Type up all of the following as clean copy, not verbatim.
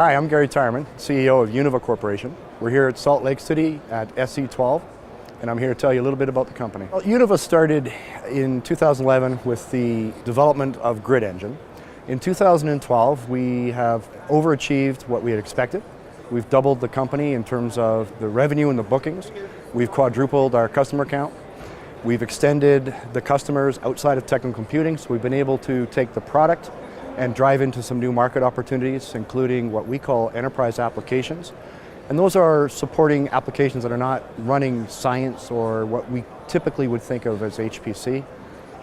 Hi, I'm Gary Tyerman, CEO of Univa Corporation. We're here at Salt Lake City at SC12, and I'm here to tell you a little bit about the company. Well, Univa started in 2011 with the development of Grid Engine. In 2012, we have overachieved what we had expected. We've doubled the company in terms of the revenue and the bookings. We've quadrupled our customer count. We've extended the customers outside of technical computing, so we've been able to take the product and drive into some new market opportunities, including what we call enterprise applications. And those are supporting applications that are not running science or what we typically would think of as HPC.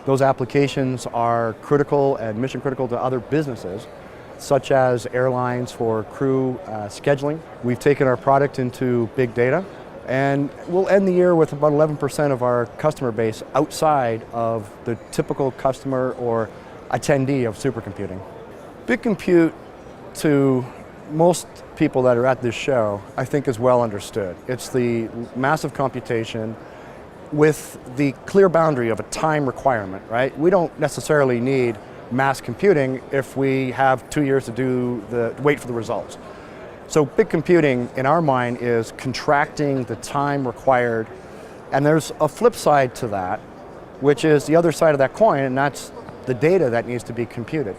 Those applications are critical and mission critical to other businesses, such as airlines for crew scheduling. We've taken our product into big data, and we'll end the year with about 11% of our customer base outside of the typical customer or attendee of supercomputing. Big compute, to most people that are at this show, I think is well understood. It's the massive computation with the clear boundary of a time requirement, right? We don't necessarily need mass computing if we have 2 years to wait for the results. So big computing, in our mind, is contracting the time required, and there's a flip side to that, which is the other side of that coin, and that's the data that needs to be computed.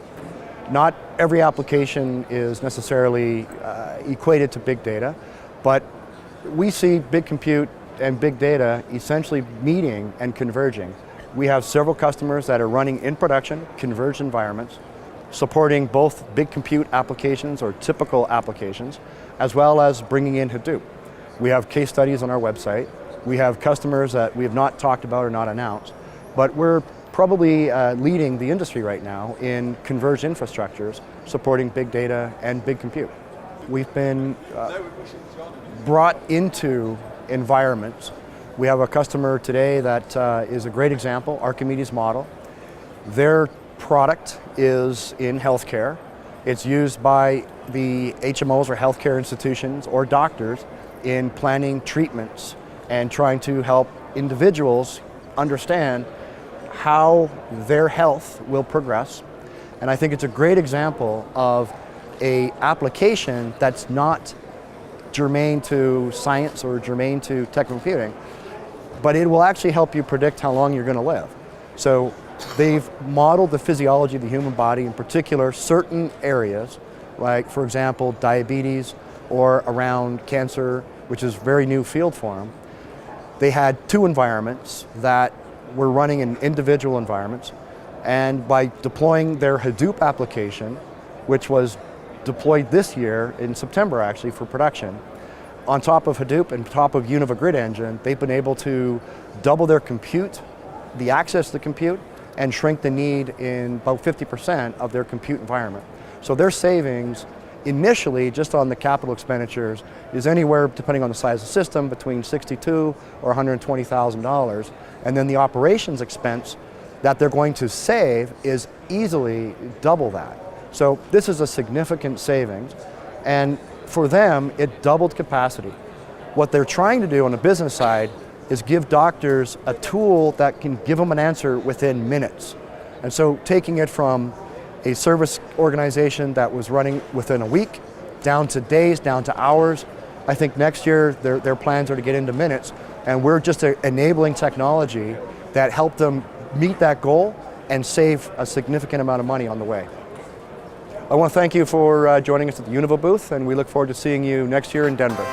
Not every application is necessarily equated to big data, but we see big compute and big data essentially meeting and converging. We have several customers that are running in production, converged environments, supporting both big compute applications or typical applications, as well as bringing in Hadoop. We have case studies on our website. We have customers that we have not talked about or not announced, but we're probably leading the industry right now in converged infrastructures supporting big data and big compute. We've been brought into environments. We have a customer today that is a great example, Archimedes Model. Their product is in healthcare. It's used by the HMOs or healthcare institutions or doctors in planning treatments and trying to help individuals understand how their health will progress. And I think it's a great example of an application that's not germane to science or germane to technical computing, but it will actually help you predict how long you're going to live. So they've modeled the physiology of the human body, in particular certain areas, like for example diabetes or around cancer, which is a very new field for them. They had 2 environments that were running in individual environments, and by deploying their Hadoop application, which was deployed this year in September actually for production, on top of Hadoop and top of Univa Grid Engine, they've been able to double their compute, the access to compute, and shrink the need in about 50% of their compute environment. So their savings initially, just on the capital expenditures, is anywhere, depending on the size of the system, between $62,000 or $120,000. And then the operations expense that they're going to save is easily double that. So this is a significant savings. And for them, it doubled capacity. What they're trying to do on the business side is give doctors a tool that can give them an answer within minutes. And so taking it from a service organization that was running within a week, down to days, down to hours. I think next year their plans are to get into minutes, and we're just enabling technology that help them meet that goal and save a significant amount of money on the way. I want to thank you for joining us at the Univa booth, and we look forward to seeing you next year in Denver.